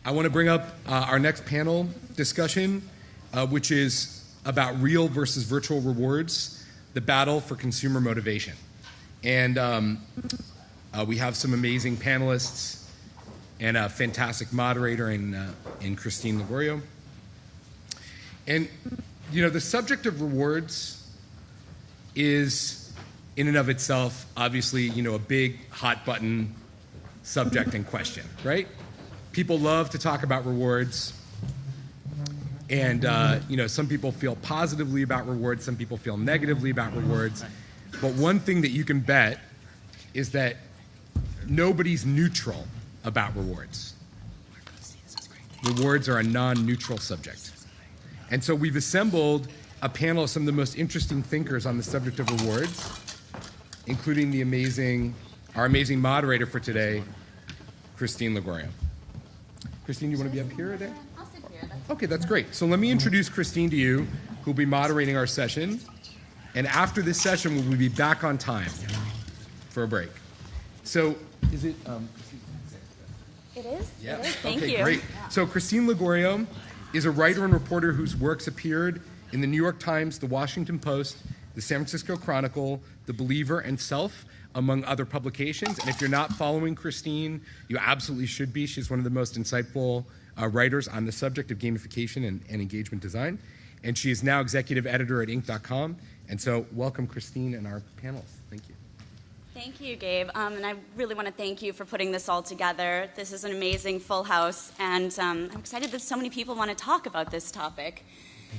I want to bring up our next panel discussion, which is about real versus virtual rewards, the battle for consumer motivation. And we have some amazing panelists and a fantastic moderator in Christine Lagorio. And, you know, the subject of rewards is, in and of itself, obviously, you know, a big hot button subject and question, right? People love to talk about rewards. And, you know, some people feel positively about rewards, some people feel negatively about rewards. But one thing that you can bet is that nobody's neutral about rewards. Rewards are a non-neutral subject. And so we've assembled a panel of some of the most interesting thinkers on the subject of rewards, including our amazing moderator for today, Christine Lagorio. Christine, you want to be up here today? I'll sit here. Okay, that's great. So let me introduce Christine to you, who'll be moderating our session. And after this session, we'll be back on time for a break. So is it... It is? Yeah. It is. Thank you. Okay, great. So Christine Lagorio is a writer and reporter whose works appeared in the New York Times, the Washington Post, the San Francisco Chronicle, The Believer, and Self, among other publications. And if you're not following Christine, you absolutely should be. She's one of the most insightful writers on the subject of gamification and engagement design. And she is now executive editor at Inc.com. And so welcome, Christine, and our panelists. Thank you. Thank you, Gabe. And I really want to thank you for putting this all together. This is an amazing full house, and I'm excited that so many people want to talk about this topic.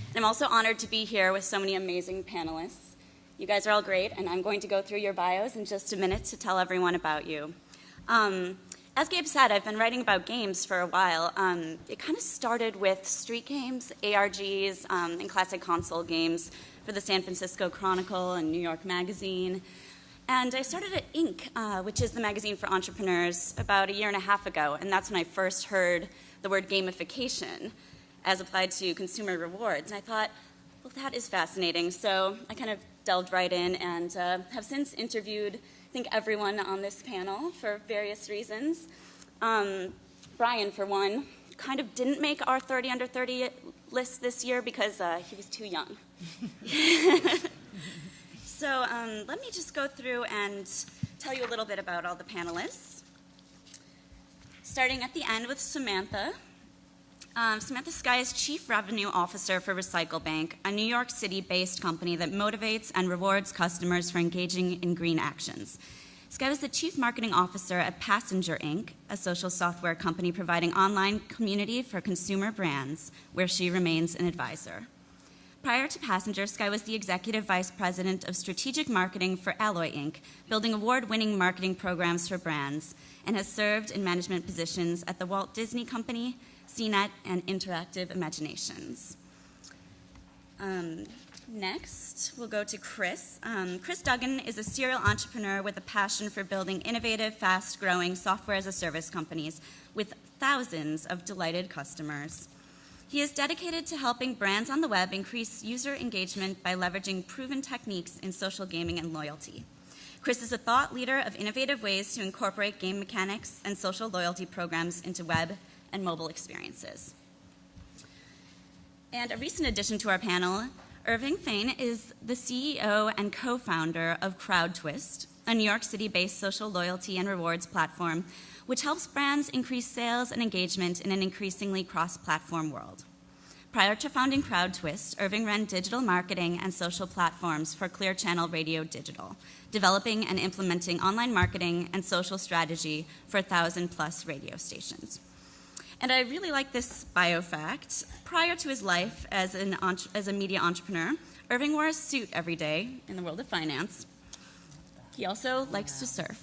And I'm also honored to be here with so many amazing panelists. You guys are all great, and I'm going to go through your bios in just a minute to tell everyone about you. As Gabe said, I've been writing about games for a while. It kind of started with street games, ARGs, and classic console games for the San Francisco Chronicle and New York Magazine. And I started at Inc., which is the magazine for entrepreneurs, about 1.5 years ago, and that's when I first heard the word gamification as applied to consumer rewards. And I thought, well, that is fascinating. So I kind of delved right in and have since interviewed, I think, everyone on this panel for various reasons. Brian, for one, kind of didn't make our 30 under 30 list this year because he was too young. So let me just go through and tell you a little bit about all the panelists. Starting at the end with Samantha. Samantha Skey is Chief Revenue Officer for Recyclebank, a New York City-based company that motivates and rewards customers for engaging in green actions. Skey was the Chief Marketing Officer at Passenger Inc., a social software company providing online community for consumer brands, where she remains an advisor. Prior to Passenger, Skey was the Executive Vice President of Strategic Marketing for Alloy Inc., building award-winning marketing programs for brands, and has served in management positions at the Walt Disney Company, CNET, and Interactive Imaginations. Next, we'll go to Kris. Kris Duggan is a serial entrepreneur with a passion for building innovative, fast-growing software-as-a-service companies with thousands of delighted customers. He is dedicated to helping brands on the web increase user engagement by leveraging proven techniques in social gaming and loyalty. Kris is a thought leader of innovative ways to incorporate game mechanics and social loyalty programs into web and mobile experiences. And a recent addition to our panel, Irving Fain is the CEO and co-founder of CrowdTwist, a New York City-based social loyalty and rewards platform which helps brands increase sales and engagement in an increasingly cross-platform world. Prior to founding CrowdTwist, Irving ran digital marketing and social platforms for Clear Channel Radio Digital, developing and implementing online marketing and social strategy for 1,000+ radio stations. And I really like this bio fact. Prior to his life as a media entrepreneur, Irving wore a suit every day in the world of finance. He also likes to surf.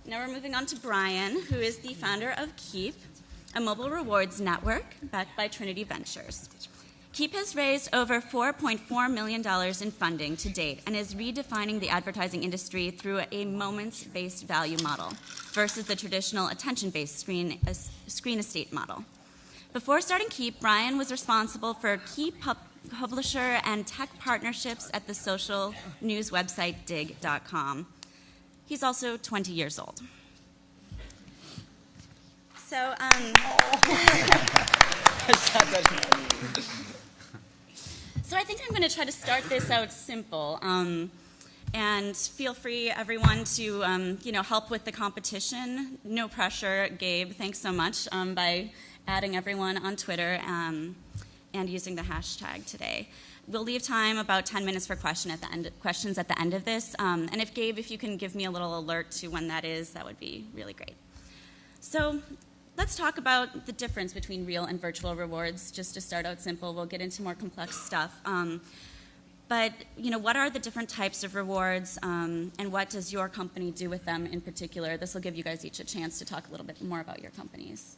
Now we're moving on to Brian, who is the founder of Kiip, a mobile rewards network backed by Trinity Ventures. Kiip has raised over $4.4 million in funding to date and is redefining the advertising industry through a moments-based value model versus the traditional attention-based screen estate model. Before starting Kiip, Brian was responsible for key publisher and tech partnerships at the social news website dig.com. He's also 20 years old. So, so I think I'm going to try to start this out simple. And feel free, everyone, to help with the competition. No pressure, Gabe. Thanks so much by adding everyone on Twitter and using the hashtag today. We'll leave time, about 10 minutes for questions at the end of this. And if you can give me a little alert to when that is, that would be really great. So let's talk about the difference between real and virtual rewards. Just to start out simple, we'll get into more complex stuff. But what are the different types of rewards, and what does your company do with them in particular? This will give you guys each a chance to talk a little bit more about your companies.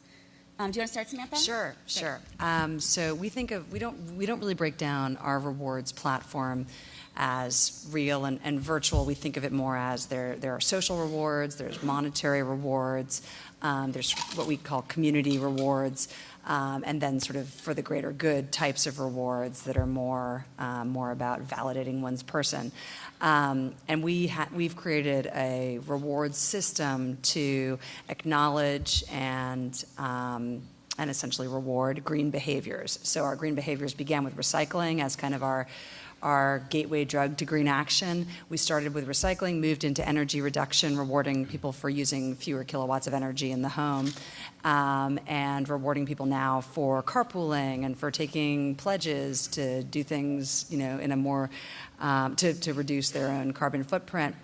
Do you want to start, Samantha? Sure. So we don't really break down our rewards platform as real and virtual. We think of it more as there are social rewards, there's monetary rewards, there's what we call community rewards. And then sort of for the greater good types of rewards that are more about validating one's person. And we've created a reward system to acknowledge and essentially reward green behaviors. So our green behaviors began with recycling as kind of our gateway drug to green action. We started with recycling, moved into energy reduction, rewarding people for using fewer kilowatts of energy in the home, and rewarding people now for carpooling and for taking pledges to do things, in a more, to reduce their own carbon footprint.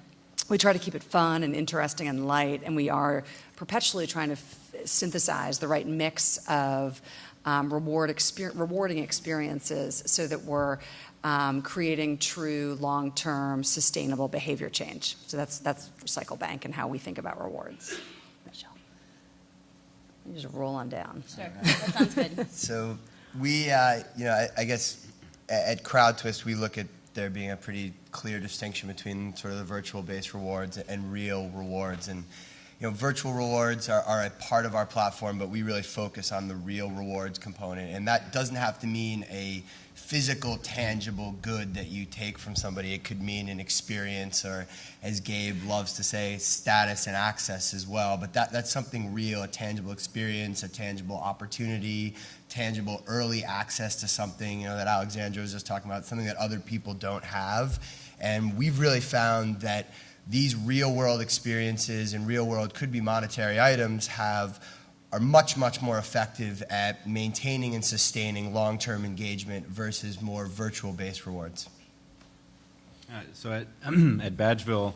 We try to keep it fun and interesting and light, and we are perpetually trying to synthesize the right mix of rewarding experiences so that we're creating true, long-term, sustainable behavior change. So that's Recyclebank and how we think about rewards. Michelle, you just roll on down. Sure, that sounds good. So we, I guess at CrowdTwist we look at there being a pretty clear distinction between sort of the virtual-based rewards and real rewards. And virtual rewards are a part of our platform, but we really focus on the real rewards component. And that doesn't have to mean a physical, tangible good that you take from somebody. It could mean an experience, or, as Gabe loves to say, status and access as well. But that's something real, a tangible experience, a tangible opportunity, tangible early access to something, that Alexandra was just talking about, something that other people don't have. And we've really found that these real-world experiences and real-world could-be monetary items are much, much more effective at maintaining and sustaining long-term engagement versus more virtual-based rewards. So at Badgeville,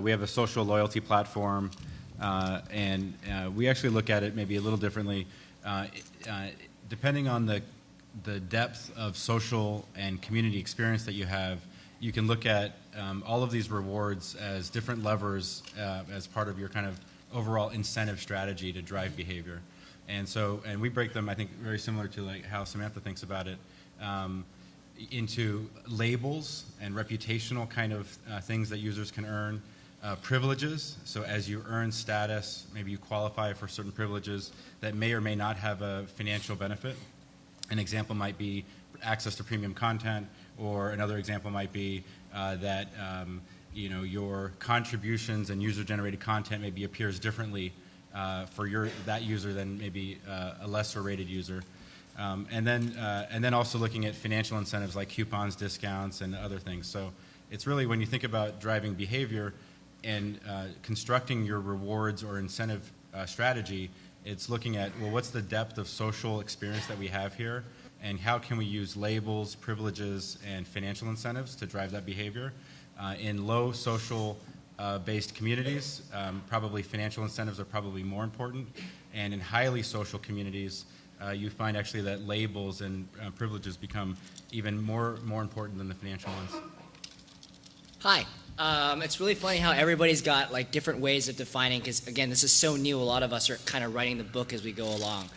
we have a social loyalty platform, and we actually look at it maybe a little differently. Depending on the depth of social and community experience that you have, you can look at all of these rewards as different levers as part of your kind of overall incentive strategy to drive behavior. And we break them, I think, very similar to like how Samantha thinks about it, into labels and reputational kind of things that users can earn, privileges. So as you earn status, maybe you qualify for certain privileges that may or may not have a financial benefit. An example might be access to premium content, or another example might be that your contributions and user-generated content maybe appears differently for that user than maybe a lesser-rated user. And then also looking at financial incentives like coupons, discounts, and other things. So it's really, when you think about driving behavior and constructing your rewards or incentive strategy, it's looking at, well, what's the depth of social experience that we have here, and how can we use labels, privileges, and financial incentives to drive that behavior. In low social based communities, probably financial incentives are probably more important, and in highly social communities, you find actually that labels and privileges become even more important than the financial ones. Hi. It's really funny how everybody's got like different ways of defining, because again, this is so new. A lot of us are kind of writing the book as we go along.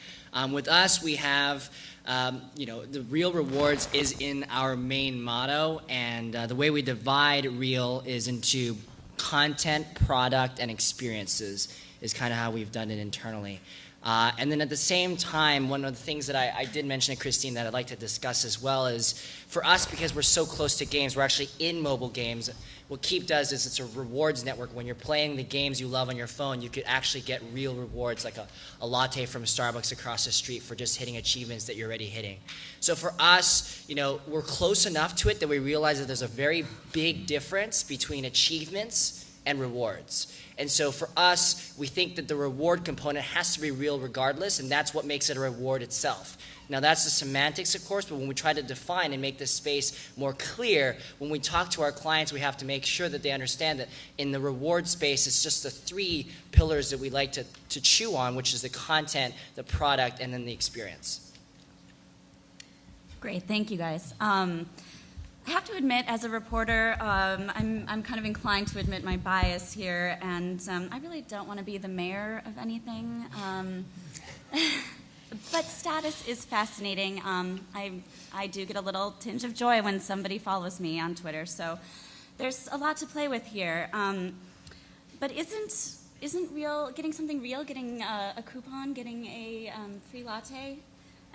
With us, we have, the real rewards is in our main motto, and the way we divide real is into content, product, and experiences is kind of how we've done it internally. And then at the same time, one of the things that I did mention to Christine that I'd like to discuss as well is, for us, because we're so close to games, we're actually in mobile games. What Kiip does is it's a rewards network. When you're playing the games you love on your phone, you could actually get real rewards, like a latte from Starbucks across the street for just hitting achievements that you're already hitting. So for us, we're close enough to it that we realize that there's a very big difference between achievements and rewards. And so for us, we think that the reward component has to be real regardless, and that's what makes it a reward itself. Now that's the semantics, of course, but when we try to define and make this space more clear, when we talk to our clients, we have to make sure that they understand that in the reward space, it's just the 3 pillars that we like to chew on, which is the content, the product, and then the experience. Great, thank you guys. I have to admit, as a reporter, I'm kind of inclined to admit my bias here, and I really don't want to be the mayor of anything. But status is fascinating. I do get a little tinge of joy when somebody follows me on Twitter, so there's a lot to play with here. But isn't real, getting something real, getting a coupon, getting a free latte?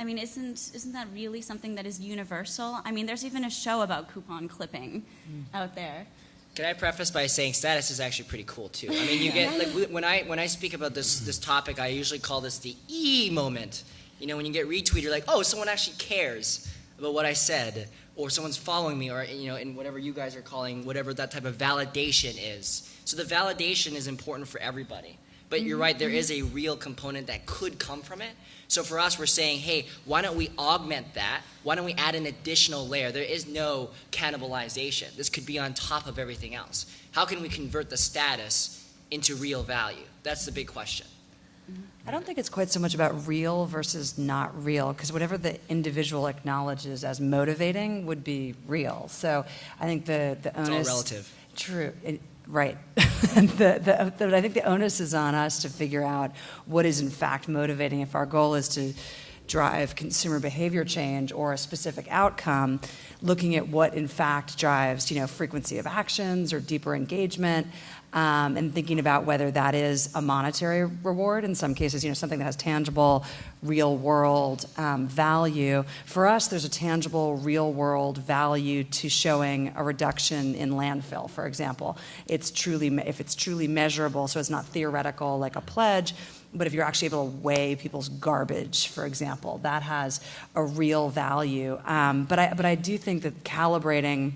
I mean, isn't that really something that is universal? I mean, there's even a show about coupon clipping out there. Can I preface by saying status is actually pretty cool too? I mean, you get like when I speak about this topic, I usually call this the E moment. When you get retweeted, you're like, oh, someone actually cares about what I said, or someone's following me, or in whatever you guys are calling whatever that type of validation is. So the validation is important for everybody. But you're right, there is a real component that could come from it. So for us, we're saying, hey, why don't we augment that? Why don't we add an additional layer? There is no cannibalization. This could be on top of everything else. How can we convert the status into real value? That's the big question. I don't think it's quite so much about real versus not real, because whatever the individual acknowledges as motivating would be real. So I think the onus... It's all relative. True. Right. But I think the onus is on us to figure out what is in fact motivating. If our goal is to drive consumer behavior change or a specific outcome, looking at what in fact drives, frequency of actions or deeper engagement, and thinking about whether that is a monetary reward. In some cases, something that has tangible, real-world value. For us, there's a tangible, real-world value to showing a reduction in landfill, for example. If it's truly measurable, so it's not theoretical like a pledge, but if you're actually able to weigh people's garbage, for example, that has a real value. But I do think that calibrating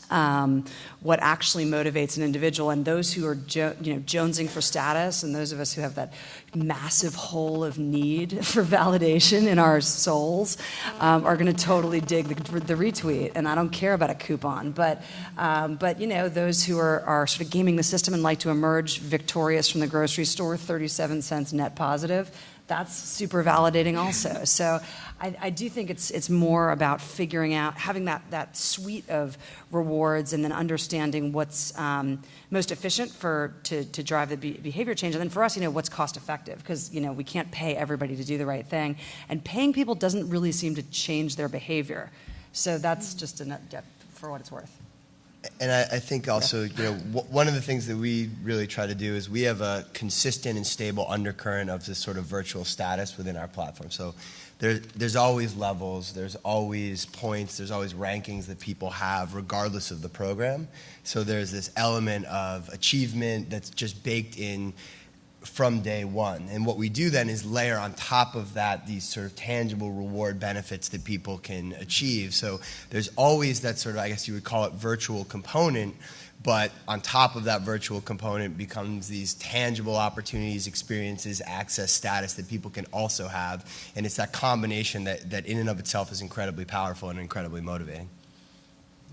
what actually motivates an individual, and those who are jonesing for status, and those of us who have that massive hole of need for validation in our souls are going to totally dig the retweet. And I don't care about a coupon, but those who are sort of gaming the system and like to emerge victorious from the grocery store, 37 cents net positive, that's super validating also. So I do think it's more about figuring out, having that suite of rewards and then understanding what's most efficient to drive the behavior change. And then for us, what's cost effective, because, we can't pay everybody to do the right thing. And paying people doesn't really seem to change their behavior. So that's just for what it's worth. And I think also, one of the things that we really try to do is we have a consistent and stable undercurrent of this sort of virtual status within our platform. So there's always levels, there's always points, there's always rankings that people have regardless of the program. So there's this element of achievement that's just baked in from day one. And what we do then is layer on top of that these sort of tangible reward benefits that people can achieve. So there's always that sort of, I guess you would call it, virtual component, but on top of that virtual component becomes these tangible opportunities, experiences, access, status that people can also have. And it's that combination that in and of itself is incredibly powerful and incredibly motivating.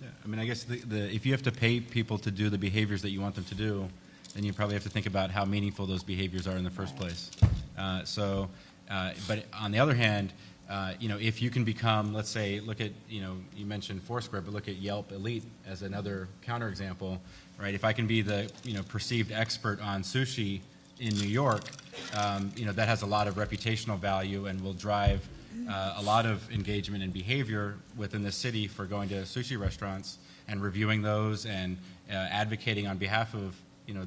Yeah, I mean, I guess if you have to pay people to do the behaviors that you want them to do, then you probably have to think about how meaningful those behaviors are in the first place. But on the other hand, if you can become, let's say, look at, you mentioned Foursquare, but look at Yelp Elite as another counterexample, right? If I can be the, perceived expert on sushi in New York, that has a lot of reputational value and will drive a lot of engagement and behavior within the city for going to sushi restaurants and reviewing those and advocating on behalf of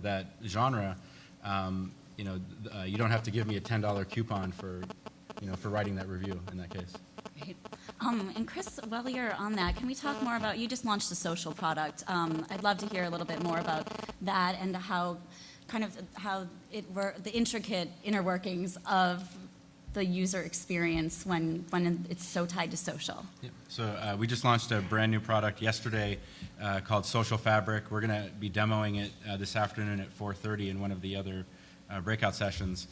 that genre. you don't have to give me a $10 coupon for writing that review in that case. Great. And Kris, while you're on that, can we talk more about, you just launched a social product. I'd love to hear a little bit more about that and how the intricate inner workings of the user experience when it's so tied to social. Yeah. So we just launched a brand new product yesterday called Social Fabric. We're going to be demoing it this afternoon at 4:30 in one of the other breakout sessions.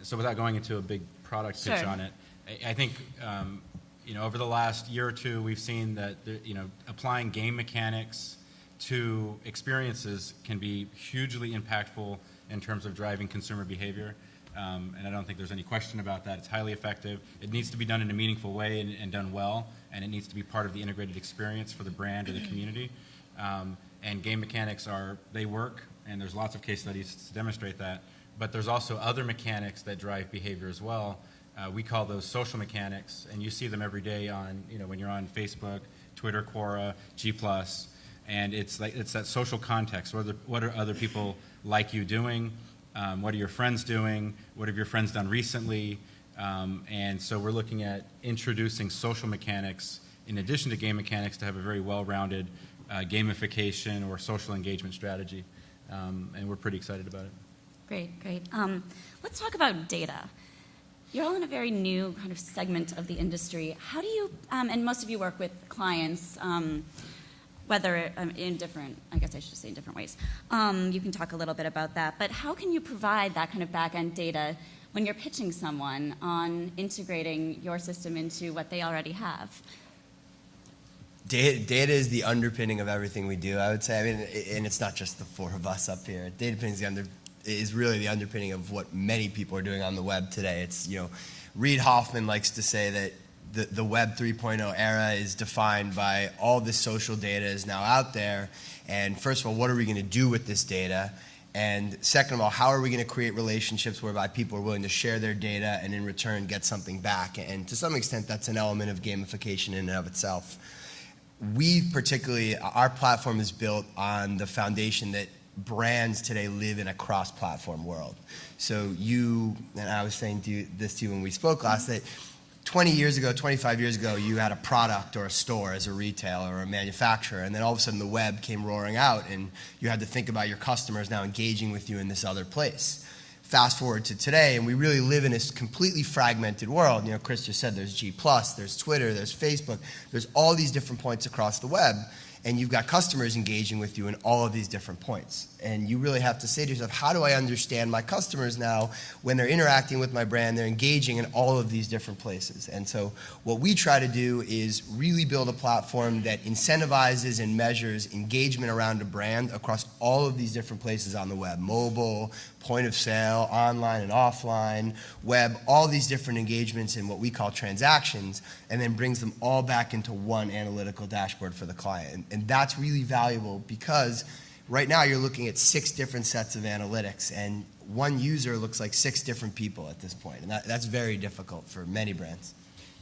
So without going into a big product pitch on it, I think over the last year or two we've seen that applying game mechanics to experiences can be hugely impactful in terms of driving consumer behavior. And I don't think there's any question about that. It's highly effective. It needs to be done in a meaningful way and done well, and it needs to be part of the integrated experience for the brand or the community. And game mechanics they work, and there's lots of case studies to demonstrate that. But there's also other mechanics that drive behavior as well. We call those social mechanics, and you see them every day when you're on Facebook, Twitter, Quora, G+, and it's that social context. What are other people like you doing? What are your friends doing? What have your friends done recently? And so we're looking at introducing social mechanics in addition to game mechanics to have a very well-rounded gamification or social engagement strategy. And we're pretty excited about it. Great. Let's talk about data. You're all in a very new kind of segment of the industry. How do you, and most of you work with clients, whether in different, I guess I should say in different ways. You can talk a little bit about that, but how can you provide that kind of back-end data when you're pitching someone on integrating your system into what they already have? Data is the underpinning of everything we do, I would say. I mean, and it's not just the four of us up here. Data is really the underpinning of what many people are doing on the web today. It's, Reid Hoffman likes to say that the Web 3.0 era is defined by all this social data is now out there. And first of all, what are we going to do with this data? And second of all, how are we going to create relationships whereby people are willing to share their data and in return get something back? And to some extent, that's an element of gamification in and of itself. Our platform is built on the foundation that brands today live in a cross-platform world. So and I was saying this to you when we spoke last, that 20 years ago, 25 years ago, you had a product or a store as a retailer or a manufacturer, and then all of a sudden the web came roaring out, and you had to think about your customers now engaging with you in this other place. Fast forward to today, and we really live in this completely fragmented world. Kris just said there's G+, there's Twitter, there's Facebook, there's all these different points across the web, and you've got customers engaging with you in all of these different points. And you really have to say to yourself, how do I understand my customers now when they're interacting with my brand, they're engaging in all of these different places? And so what we try to do is really build a platform that incentivizes and measures engagement around a brand across all of these different places on the web: mobile, point of sale, online and offline, web, all these different engagements in what we call transactions, and then brings them all back into one analytical dashboard for the client. And that's really valuable because right now you're looking at 6 different sets of analytics, and one user looks like 6 different people at this point. And that's very difficult for many brands.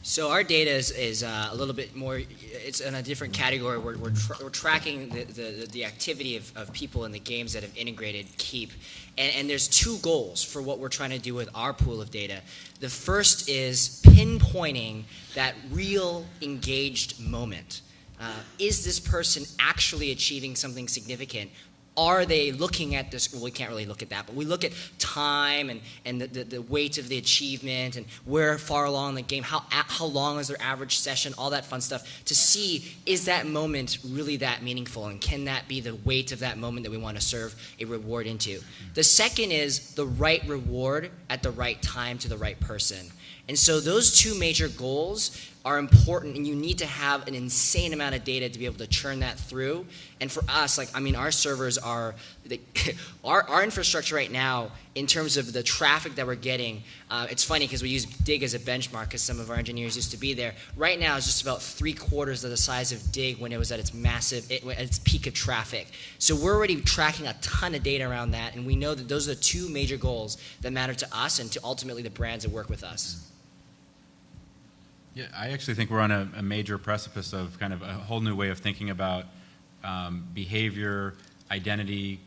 So our data is a little bit more, it's in a different category. We're tracking the activity of people in the games that have integrated Kiip. And there's 2 goals for what we're trying to do with our pool of data. The first is pinpointing that real engaged moment. Is this person actually achieving something significant? Are they looking at this? Well, we can't really look at that, but we look at time and the weight of the achievement and where far along the game, how long is their average session, all that fun stuff, to see, is that moment really that meaningful, and can that be the weight of that moment that we want to serve a reward into? The second is the right reward at the right time to the right person. And so those 2 major goals are important, and you need to have an insane amount of data to be able to churn that through. And for us, our servers are, our infrastructure right now, in terms of the traffic that we're getting, it's funny because we use Dig as a benchmark because some of our engineers used to be there. Right now, it's just about 3/4 of the size of Dig when it was at its peak of traffic. So we're already tracking a ton of data around that, and we know that those are the 2 major goals that matter to us and to ultimately the brands that work with us. Yeah, I actually think we're on a major precipice of kind of a whole new way of thinking about behavior, identity,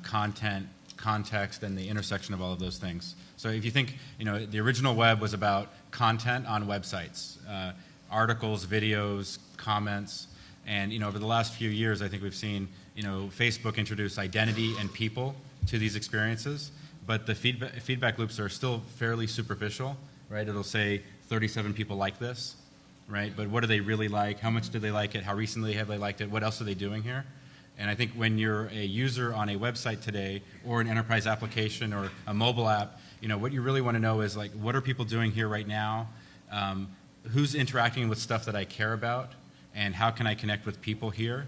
content, context, and the intersection of all of those things. So if you think, the original web was about content on websites, articles, videos, comments, and over the last few years, I think we've seen Facebook introduce identity and people to these experiences, but the feedback loops are still fairly superficial, right? It'll say 37 people like this, right? But what do they really like? How much do they like it? How recently have they liked it? What else are they doing here? And I think when you're a user on a website today, or an enterprise application, or a mobile app, what you really want to know is, like, what are people doing here right now? Who's interacting with stuff that I care about? And how can I connect with people here?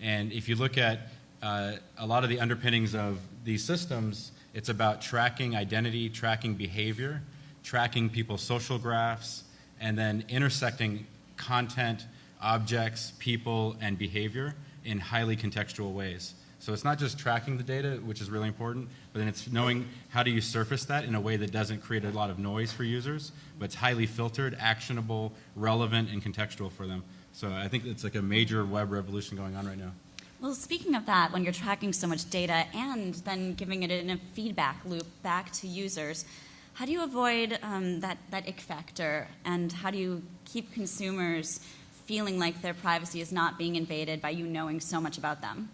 And if you look at a lot of the underpinnings of these systems, it's about tracking identity, tracking behavior, tracking people's social graphs, and then intersecting content, objects, people, and behavior in highly contextual ways. So it's not just tracking the data, which is really important, but then it's knowing how do you surface that in a way that doesn't create a lot of noise for users, but it's highly filtered, actionable, relevant, and contextual for them. So I think it's like a major web revolution going on right now. Well, speaking of that, when you're tracking so much data and then giving it in a feedback loop back to users, how do you avoid that ick factor, and how do you keep consumers feeling like their privacy is not being invaded by you knowing so much about them?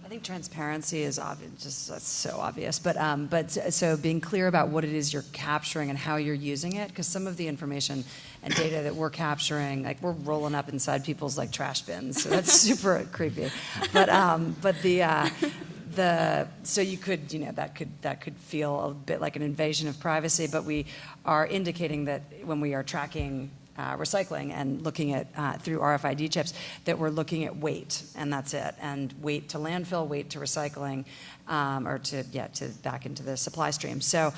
I think transparency is obvious, that's so obvious. But so being clear about what it is you're capturing and how you're using it, because some of the information and data that we're capturing, like, we're rolling up inside people's, like, trash bins, so that's super creepy. But so you could, that could feel a bit like an invasion of privacy, but we are indicating that when we are tracking recycling and looking at through RFID chips, that we're looking at weight, and that's it, and weight to landfill, weight to recycling, or to back into the supply stream. So,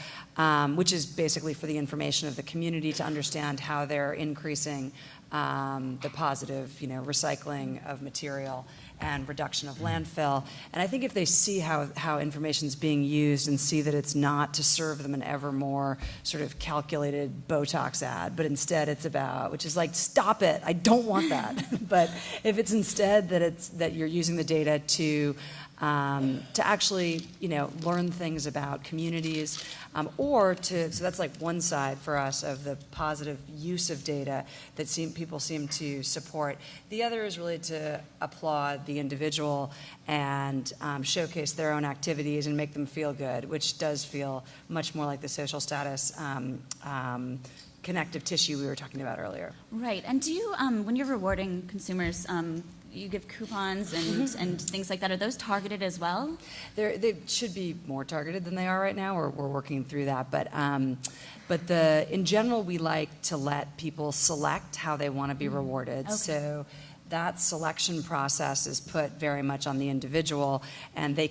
which is basically for the information of the community to understand how they're increasing the positive, recycling of material and reduction of landfill. And I think if they see how information is being used and see that it's not to serve them an ever more sort of calculated Botox ad, but instead it's about, which is like, stop it, I don't want that. But if it's instead that you're using the data to actually, learn things about communities, so that's like one side for us of the positive use of data that people seem to support. The other is really to applaud the individual and showcase their own activities and make them feel good, which does feel much more like the social status connective tissue we were talking about earlier. Right. And do you, when you're rewarding consumers, you give coupons and things like that. Are those targeted as well? They should be more targeted than they are right now. We're working through that. But in general, we like to let people select how they want to be rewarded. Okay. So that selection process is put very much on the individual, and they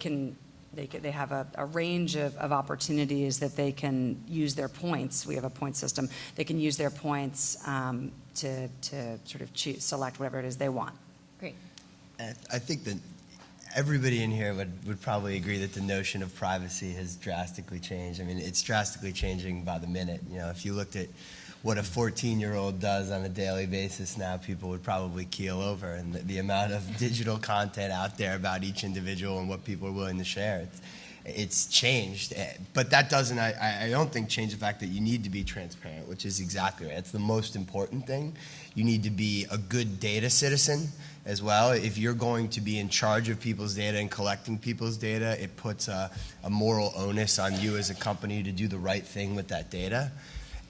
have a range of opportunities that they can use their points. We have a point system. They can use their points to sort of select whatever it is they want. Great. I think that everybody in here would probably agree that the notion of privacy has drastically changed. I mean, it's drastically changing by the minute. If you looked at what a 14-year-old does on a daily basis now, people would probably keel over. And the amount of digital content out there about each individual and what people are willing to share, it's changed. But that doesn't, I don't think, change the fact that you need to be transparent, which is exactly right. It's the most important thing. You need to be a good data citizen as well. If you're going to be in charge of people's data and collecting people's data, it puts a moral onus on you as a company to do the right thing with that data.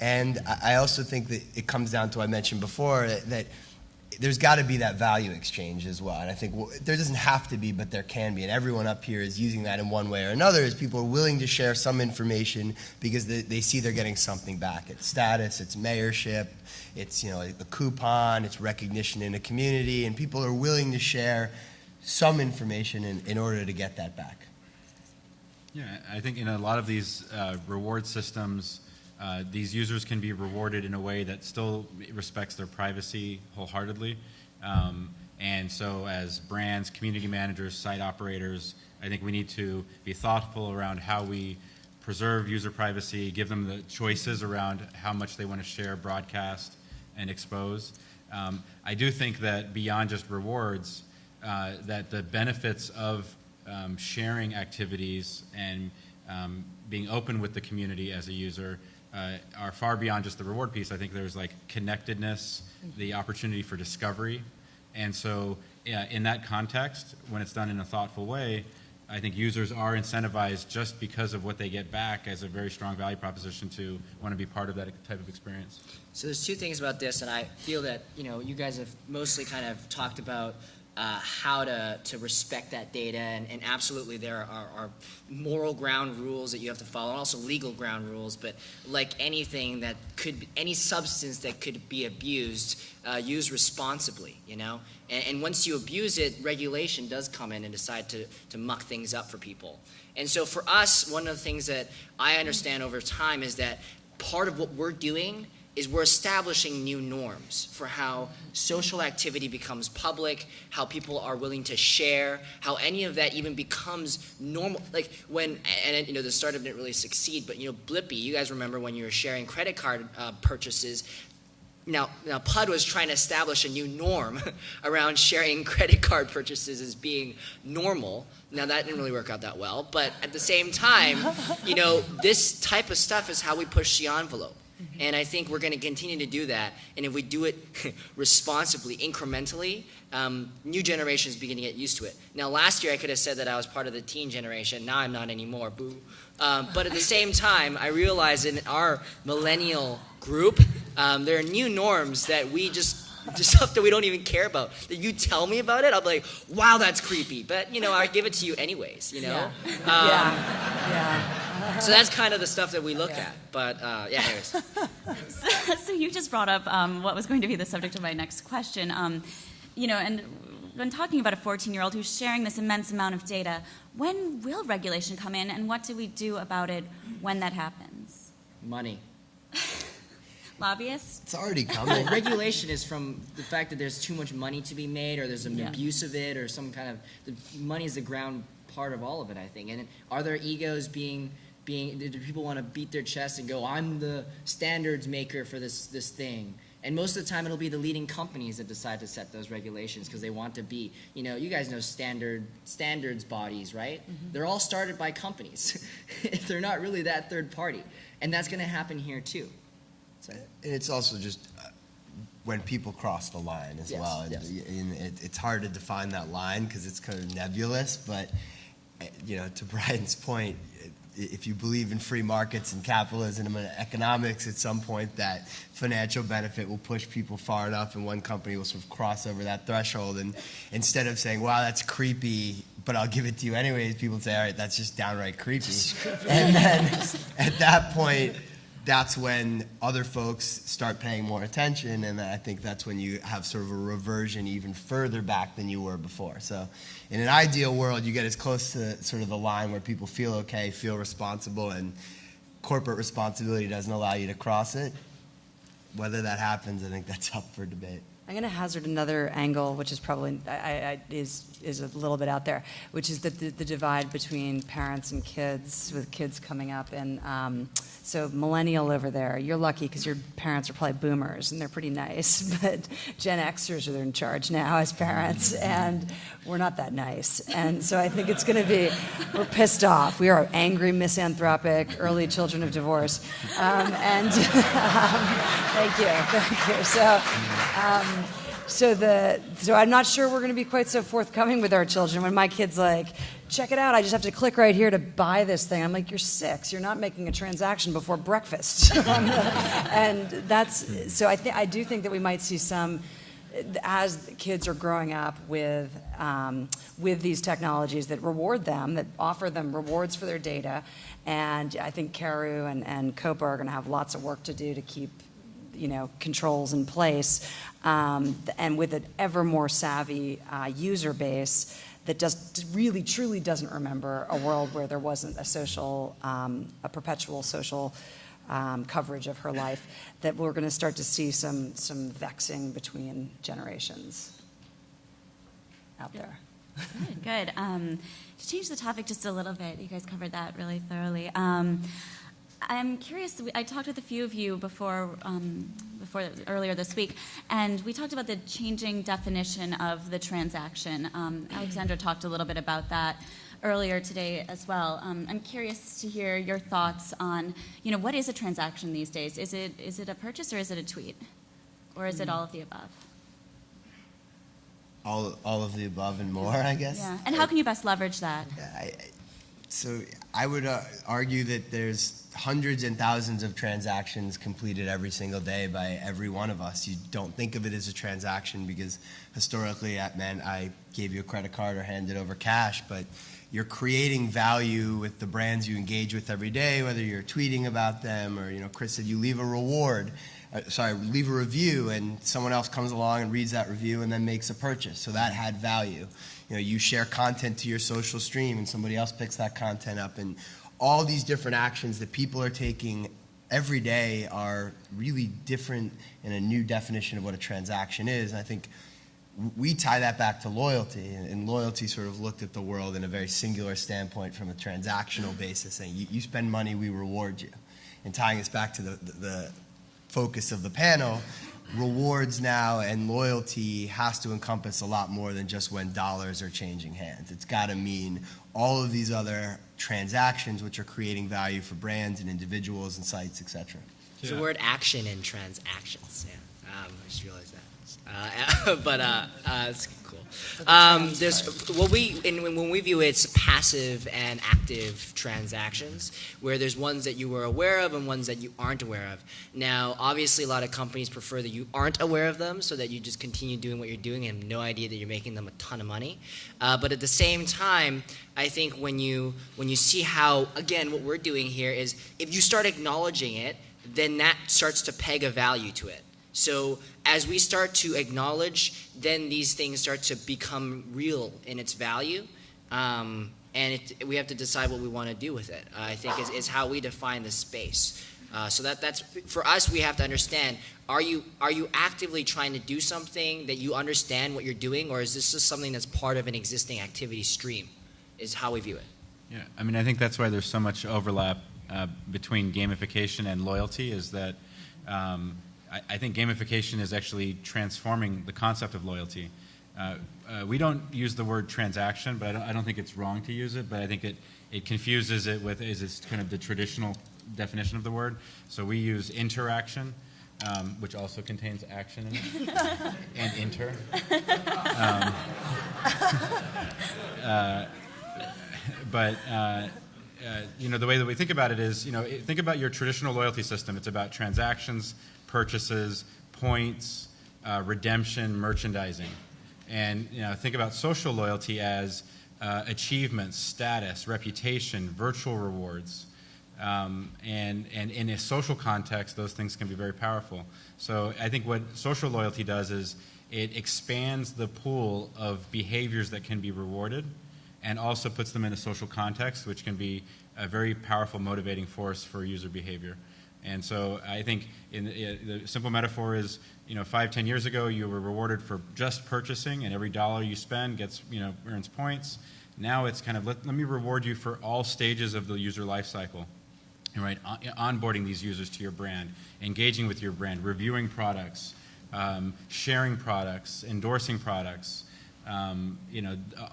And I also think that it comes down to what I mentioned before, that there's got to be that value exchange as well. And I think there doesn't have to be, but there can be. And everyone up here is using that in one way or another, is people are willing to share some information because they see they're getting something back. It's status, it's mayorship, it's a coupon, it's recognition in a community, and people are willing to share some information in order to get that back. Yeah, I think in a lot of these reward systems, these users can be rewarded in a way that still respects their privacy wholeheartedly. And so as brands, community managers, site operators, I think we need to be thoughtful around how we preserve user privacy, give them the choices around how much they want to share, broadcast, and expose. I do think that beyond just rewards, that the benefits of sharing activities and being open with the community as a user are far beyond just the reward piece. I think there's like connectedness, the opportunity for discovery. And so in that context, when it's done in a thoughtful way, I think users are incentivized just because of what they get back as a very strong value proposition to want to be part of that type of experience. So there's two things about this, and I feel that you guys have mostly kind of talked about how to respect that data, and absolutely there are moral ground rules that you have to follow, and also legal ground rules. But like anything that could be, any substance that could be abused, use responsibly. And once you abuse it, regulation does come in and decide to muck things up for people. And so for us, one of the things that I understand over time is that part of what we're doing is we're establishing new norms for how social activity becomes public, how people are willing to share, how any of that even becomes normal. Like when, and the startup didn't really succeed, but Blippi, you guys remember when you were sharing credit card purchases. Now PUD was trying to establish a new norm around sharing credit card purchases as being normal. Now that didn't really work out that well, but at the same time, this type of stuff is how we push the envelope. And I think we're going to continue to do that. And if we do it responsibly, incrementally, new generations begin to get used to it. Now, last year I could have said that I was part of the teen generation. Now I'm not anymore. Boo. But at the same time, I realize in our millennial group, there are new norms that we just stuff that we don't even care about. That you tell me about it, I'll be like, wow, that's creepy. But, I give it to you anyways, Yeah. So that's kind of the stuff that we look at. But, anyways. So you just brought up what was going to be the subject of my next question. And when talking about a 14-year-old who's sharing this immense amount of data, when will regulation come in, and what do we do about it when that happens? Money. Lobbyists? It's already coming. Regulation is from the fact that there's too much money to be made, or there's an abuse of it, or some kind of money is the ground part of all of it, I think. And are there egos do people want to beat their chest and go, I'm the standards maker for this thing? And most of the time it'll be the leading companies that decide to set those regulations because they want to be, you guys know standards bodies, right? Mm-hmm. They're all started by companies. They're not really that third party. And that's going to happen here too. So. And it's also just when people cross the line as well. Yes. And it's hard to define that line because it's kind of nebulous, but to Brian's point, if you believe in free markets and capitalism and economics, at some point that financial benefit will push people far enough and one company will sort of cross over that threshold. And instead of saying, wow, that's creepy, but I'll give it to you anyways, people say, all right, that's just downright creepy. And then at that point, that's when other folks start paying more attention, and I think that's when you have sort of a reversion even further back than you were before. So in an ideal world, you get as close to sort of the line where people feel okay, feel responsible, and corporate responsibility doesn't allow you to cross it. Whether that happens, I think that's up for debate. I'm going to hazard another angle, which is probably is a little bit out there, which is the divide between parents and kids, with kids coming up. And so millennial over there, you're lucky because your parents are probably boomers, and they're pretty nice. But Gen Xers are in charge now as parents, and we're not that nice. And so I think it's going to be, we're pissed off. We are angry, misanthropic, early children of divorce. Thank you. So I'm not sure we're going to be quite so forthcoming with our children. When my kid's like, check it out, I just have to click right here to buy this thing. I'm like, you're 6. You're not making a transaction before breakfast. And that's, so I do think that we might see some, as the kids are growing up with these technologies that reward them, that offer them rewards for their data. And I think Karu and Copa are going to have lots of work to do to keep controls in place, and with an ever more savvy user base that really truly doesn't remember a world where there wasn't a perpetual social coverage of her life, that we're going to start to see some vexing between generations out there. Good. To change the topic just a little bit, you guys covered that really thoroughly. I'm curious, I talked with a few of you before earlier this week, and we talked about the changing definition of the transaction. Alexandra talked a little bit about that. earlier today as well. I'm curious to hear your thoughts on, what is a transaction these days? Is it a purchase or is it a tweet? Or is it all of the above? All of the above and more, I guess. Yeah, and how can you best leverage that? So I would argue that there's hundreds and thousands of transactions completed every single day by every one of us. You don't think of it as a transaction because historically that meant I gave you a credit card or handed over cash, but you're creating value with the brands you engage with every day, whether you're tweeting about them or, Kris said you leave a leave a review and someone else comes along and reads that review and then makes a purchase. So that had value. You share content to your social stream and somebody else picks that content up, and all these different actions that people are taking every day are really different in a new definition of what a transaction is. And I think we tie that back to loyalty, and loyalty sort of looked at the world in a very singular standpoint from a transactional basis, saying you spend money, we reward you. And tying us back to the focus of the panel, rewards now and loyalty has to encompass a lot more than just when dollars are changing hands. It's got to mean all of these other transactions which are creating value for brands and individuals and sites, etc. There's the word action in transactions. Yeah, I just realized that. It's cool. There's when we view it's passive and active transactions, where there's ones that you were aware of and ones that you aren't aware of. Now, obviously, a lot of companies prefer that you aren't aware of them, so that you just continue doing what you're doing and have no idea that you're making them a ton of money. But at the same time, I think when you see how, again, what we're doing here is if you start acknowledging it, then that starts to peg a value to it. So as we start to acknowledge, then these things start to become real in its value, and we have to decide what we want to do with it. I think is how we define the space. So that's for us. We have to understand: are you actively trying to do something that you understand what you're doing, or is this just something that's part of an existing activity stream? Is how we view it. Yeah, I mean, I think that's why there's so much overlap between gamification and loyalty. Is that I think gamification is actually transforming the concept of loyalty. We don't use the word transaction, but I don't think it's wrong to use it, but I think it confuses it with is kind of the traditional definition of the word. So we use interaction, which also contains action in it, and inter. The way that we think about it is, think about your traditional loyalty system. It's about transactions, purchases, points, redemption, merchandising. And think about social loyalty as achievements, status, reputation, virtual rewards. And in a social context, those things can be very powerful. So I think what social loyalty does is it expands the pool of behaviors that can be rewarded and also puts them in a social context, which can be a very powerful motivating force for user behavior. And so I think the simple metaphor is, 5-10 years ago, you were rewarded for just purchasing, and every dollar you spend gets, earns points. Now it's kind of, let me reward you for all stages of the user life cycle. Right? Onboarding these users to your brand, engaging with your brand, reviewing products, sharing products, endorsing products.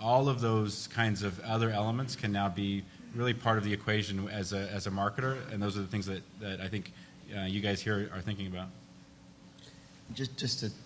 All of those kinds of other elements can now be really part of the equation as a marketer, and those are the things that I think you guys here are thinking about.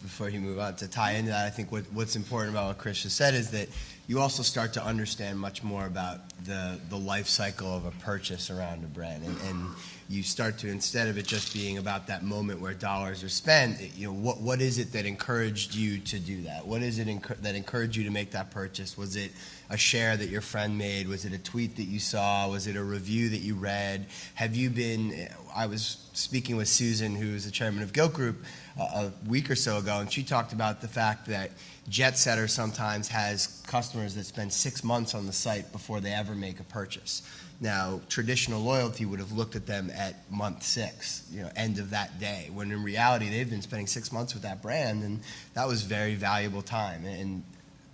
Before you move on, to tie into that, I think what's important about what Kris just said is that you also start to understand much more about the life cycle of a purchase around a brand, and you start to, instead of it just being about that moment where dollars are spent, what is it that encouraged you to do that? What is it that encouraged you to make that purchase? Was it a share that your friend made? Was it a tweet that you saw? Was it a review that you read? I was speaking with Susan, who's the chairman of Guilt Group, a week or so ago, and she talked about the fact that JetSetter sometimes has customers that spend 6 months on the site before they ever make a purchase. Now, traditional loyalty would have looked at them at month 6, end of that day, when in reality they've been spending 6 months with that brand, and that was very valuable time. And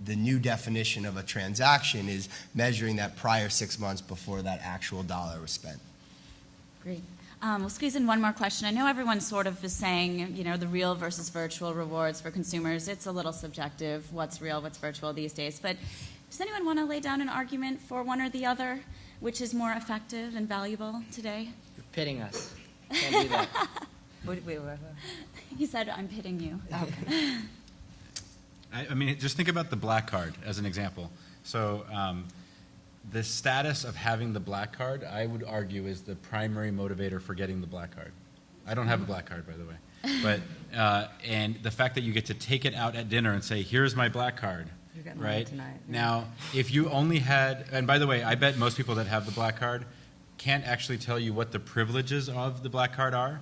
the new definition of a transaction is measuring that prior 6 months before that actual dollar was spent. Great. We'll squeeze in one more question. I know everyone sort of is saying, the real versus virtual rewards for consumers. It's a little subjective, what's real, what's virtual these days. But Does anyone want to lay down an argument for one or the other, which is more effective and valuable today? You're pitting us. Can't do that. Wait. He said, I'm pitting you. Okay. I mean, just think about the black card as an example. So the status of having the black card, I would argue, is the primary motivator for getting the black card. I don't have a black card, by the way. But and the fact that you get to take it out at dinner and say, here's my black card, You're getting right? mine tonight. Now, if you only had, and by the way, I bet most people that have the black card can't actually tell you what the privileges of the black card are,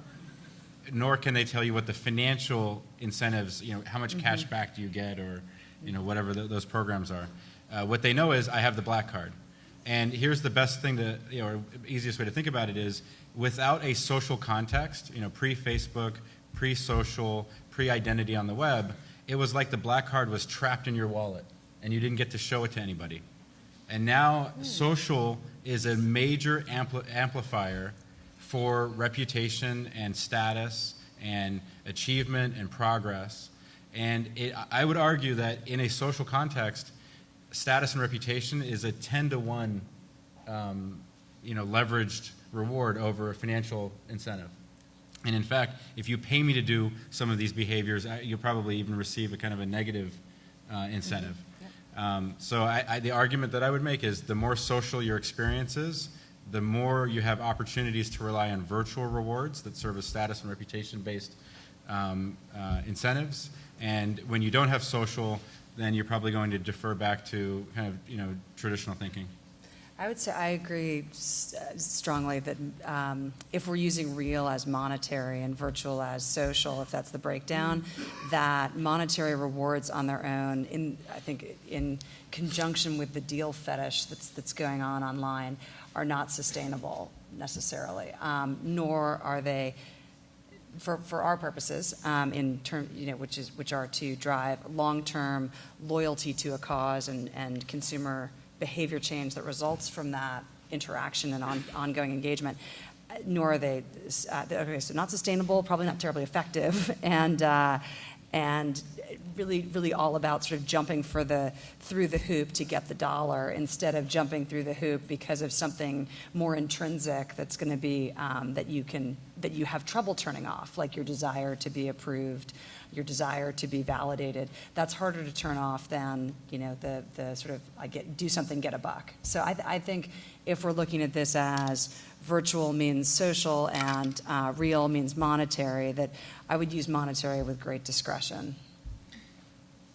nor can they tell you what the financial incentives, how much cash back do you get, or whatever those programs are. What they know is, I have the black card. And here's the best thing to, or easiest way to think about it is, without a social context, pre-Facebook, pre-social, pre-identity on the web, it was like the black card was trapped in your wallet, and you didn't get to show it to anybody. And now social is a major amplifier for reputation and status and achievement and progress. And I would argue that in a social context, status and reputation is a 10-to-1 leveraged reward over a financial incentive. And in fact, if you pay me to do some of these behaviors, you'll probably even receive a kind of a negative incentive. So the argument that I would make is, the more social your experience is, the more you have opportunities to rely on virtual rewards that serve as status and reputation-based incentives. And when you don't have social, then you're probably going to defer back to kind of traditional thinking. I would say I agree strongly that if we're using real as monetary and virtual as social, if that's the breakdown, that monetary rewards on their own, I think in conjunction with the deal fetish that's going on online, are not sustainable necessarily, nor are they, for our purposes, which are to drive long-term loyalty to a cause and consumer behavior change that results from that interaction and ongoing engagement, nor are they, so not sustainable, probably not terribly effective, and really all about sort of jumping through the hoop to get the dollar, instead of jumping through the hoop because of something more intrinsic that's going to be that you have trouble turning off, like your desire to be approved, your desire to be validated. That's harder to turn off than the sort of do something, get a buck. So I think if we're looking at this as virtual means social and real means monetary, that I would use monetary with great discretion.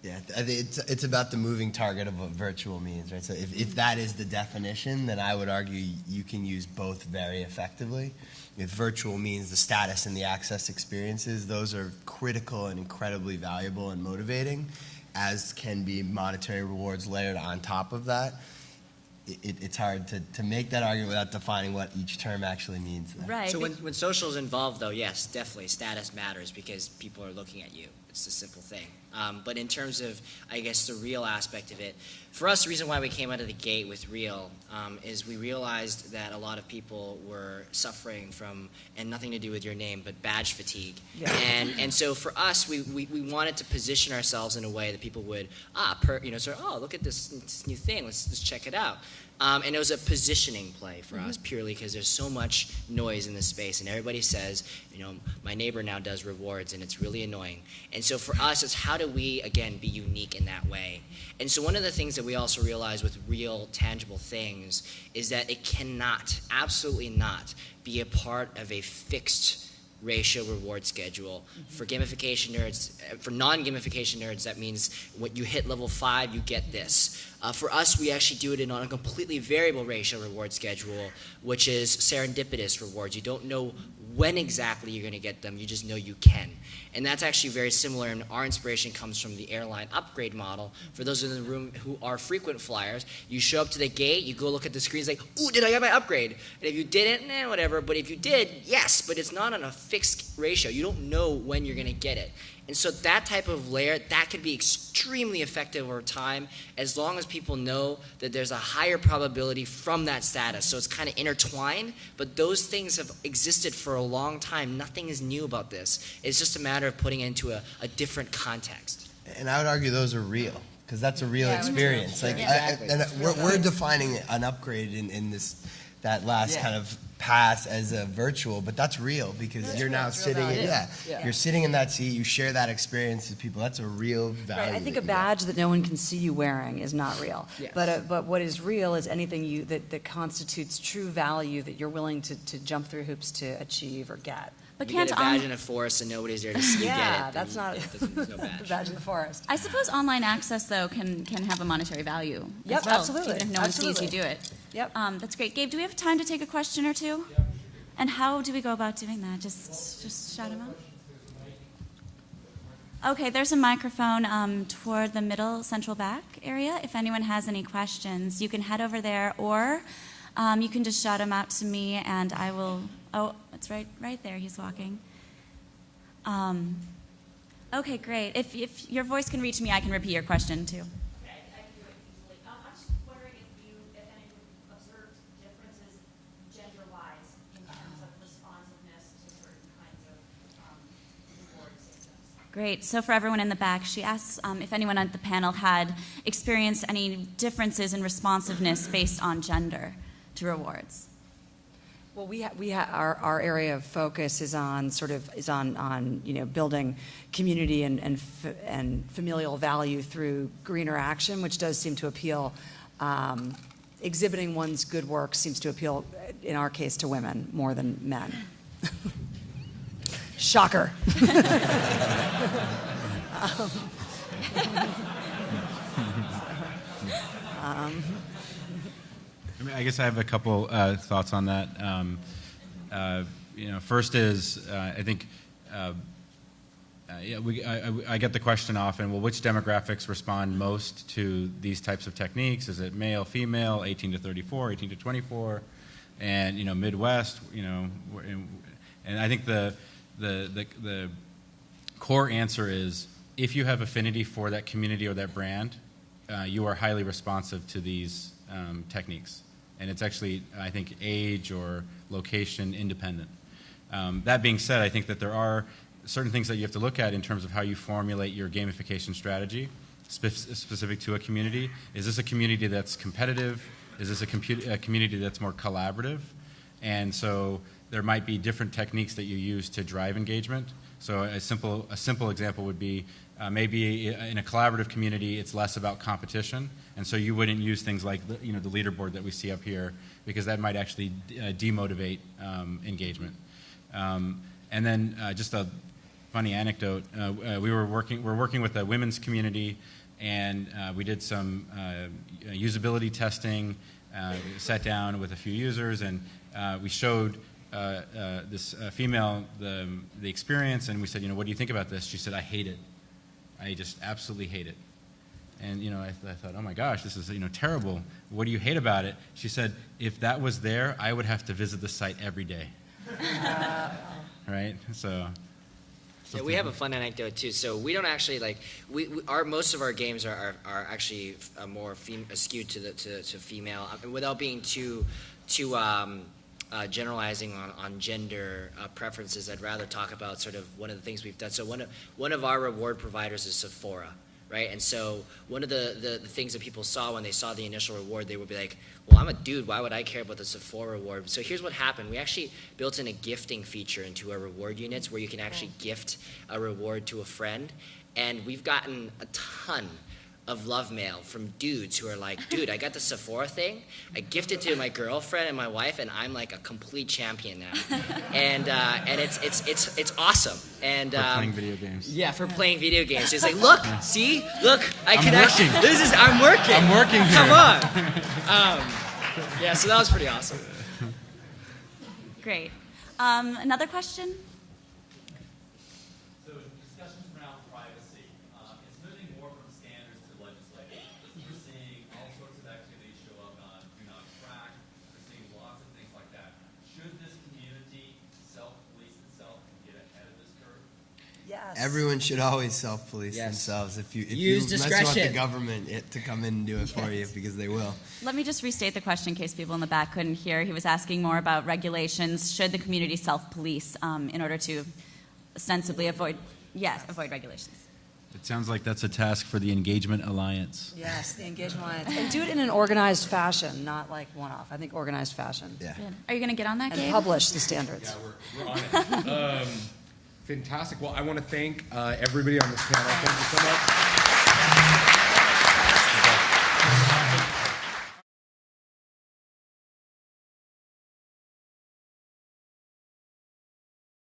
Yeah, I think it's about the moving target of what virtual means, right? So if that is the definition, then I would argue you can use both very effectively. If virtual means the status and the access experiences, those are critical and incredibly valuable and motivating, as can be monetary rewards layered on top of that. It's hard to make that argument without defining what each term actually means. Right. So when social is involved, though, yes, definitely status matters because people are looking at you. It's a simple thing. But in terms of, I guess, the real aspect of it, for us, the reason why we came out of the gate with real is we realized that a lot of people were suffering from, and nothing to do with your name, but badge fatigue. Yeah. And so for us, we wanted to position ourselves in a way that people would, look at this new thing, let's check it out. And it was a positioning play for us, purely because there's so much noise in this space, and everybody says, my neighbor now does rewards, and it's really annoying. And so for us, it's how do we, again, be unique in that way? And so one of the things that we also realize with real, tangible things is that it cannot, absolutely not, be a part of a fixed ratio reward schedule. For gamification nerds, for non-gamification nerds, that means when you hit level 5, you get this. For us, we actually do it on a completely variable ratio reward schedule, which is serendipitous rewards. You don't know when exactly you're going to get them, you just know you can. And that's actually very similar, and our inspiration comes from the airline upgrade model. For those in the room who are frequent flyers, you show up to the gate, you go look at the screen, it's like, ooh, did I get my upgrade? And if you didn't, whatever, but if you did, yes, but it's not on a fixed ratio. You don't know when you're going to get it. And so that type of layer, that could be extremely effective over time as long as people know that there's a higher probability from that status. So it's kind of intertwined, but those things have existed for a long time. Nothing is new about this. It's just a matter of putting it into a different context. And I would argue those are real, because that's a real experience. Like, Exactly. we're defining an upgrade in that last kind of pass as a virtual, but that's real because you're now sitting you're sitting in that seat, you share that experience with people. That's a real value. Right. I think a badge that no one can see you wearing is not real. Yes. But what is real is anything that constitutes true value that you're willing to jump through hoops to achieve or get. But You can't get a badge in a forest and nobody's there to see you get it. Yeah, then that's not there's no badge. the badge in the forest. I suppose online access, though, can have a monetary value. Yep, as well, absolutely. Even if no one sees you do it. Yep. That's great. Gabe, do we have time to take a question or two? Yep. And how do we go about doing that? Just shout them out? Okay, there's a microphone toward the middle central back area. If anyone has any questions, you can head over there, or you can just shout them out to me, and I will. Oh, it's right there. He's walking. Okay, great. If your voice can reach me, I can repeat your question too. I can do it easily. I'm just wondering if any observed differences gender-wise in terms of responsiveness to certain kinds of reward systems. Great. So for everyone in the back, she asks if anyone on the panel had experienced any differences in responsiveness based on gender to rewards. Well, our area of focus is on building community and familial value through greener action, which does seem to appeal. Exhibiting one's good work seems to appeal, in our case, to women more than men. Shocker. I guess I have a couple thoughts on that. First is I think I get the question often. Well, which demographics respond most to these types of techniques? Is it male, female, 18 to 34, 18 to 24, and Midwest? And I think the core answer is if you have affinity for that community or that brand, you are highly responsive to these techniques. And it's actually, I think, age or location independent. That being said, I think that there are certain things that you have to look at in terms of how you formulate your gamification strategy specific to a community. Is this a community that's competitive? Is this a community that's more collaborative? And so there might be different techniques that you use to drive engagement. So a simple example would be maybe in a collaborative community, it's less about competition, and so you wouldn't use things like the leaderboard that we see up here because that might actually demotivate engagement. And then just a funny anecdote: we're working with a women's community, and we did some usability testing. Sat down with a few users, and we showed this female the experience, and we said, what do you think about this? She said, I hate it. I just absolutely hate it. And I thought, oh my gosh, this is terrible. What do you hate about it? She said, if that was there, I would have to visit the site every day. Right? So. Yeah, we have a fun anecdote too. So we don't actually most of our games are actually more skewed to female, without being too generalizing on gender preferences. I'd rather talk about sort of one of the things we've done. So one of our reward providers is Sephora, right? And so one of the things that people saw when they saw the initial reward, they would be like, well, I'm a dude, why would I care about the Sephora reward? So here's what happened. We actually built in a gifting feature into our reward units where you can actually gift a reward to a friend. And we've gotten a ton of love mail from dudes who are like, dude, I got the Sephora thing. I gifted to my girlfriend and my wife, and I'm like a complete champion now. and it's awesome. And for playing video games. Yeah, for playing video games. It's like, look, see, look, I'm working. I'm working here. Come on. Yeah, so that was pretty awesome. Great. Another question? So discussions around privacy. It's moving more from standards to legislation. We're seeing all sorts of activities show up on Do Not Track. We're seeing lots of things like that. Should this community self-police itself and get ahead of this curve? Yes. Everyone should always self-police Yes. themselves. If you Use mess discretion. with the government to come in and do it for you, because they will. Let me just restate the question in case people in the back couldn't hear. He was asking more about regulations. Should the community self-police in order to ostensibly avoid regulations? It sounds like that's a task for the Engagement Alliance. Yes, the Engagement Alliance. And do it in an organized fashion, not like one-off. I think organized fashion. Yeah. Good. Are you going to get on that, And Gabe? publish the standards. Yeah, we're on it. Fantastic. Well, I want to thank everybody on this panel. Thank you so much.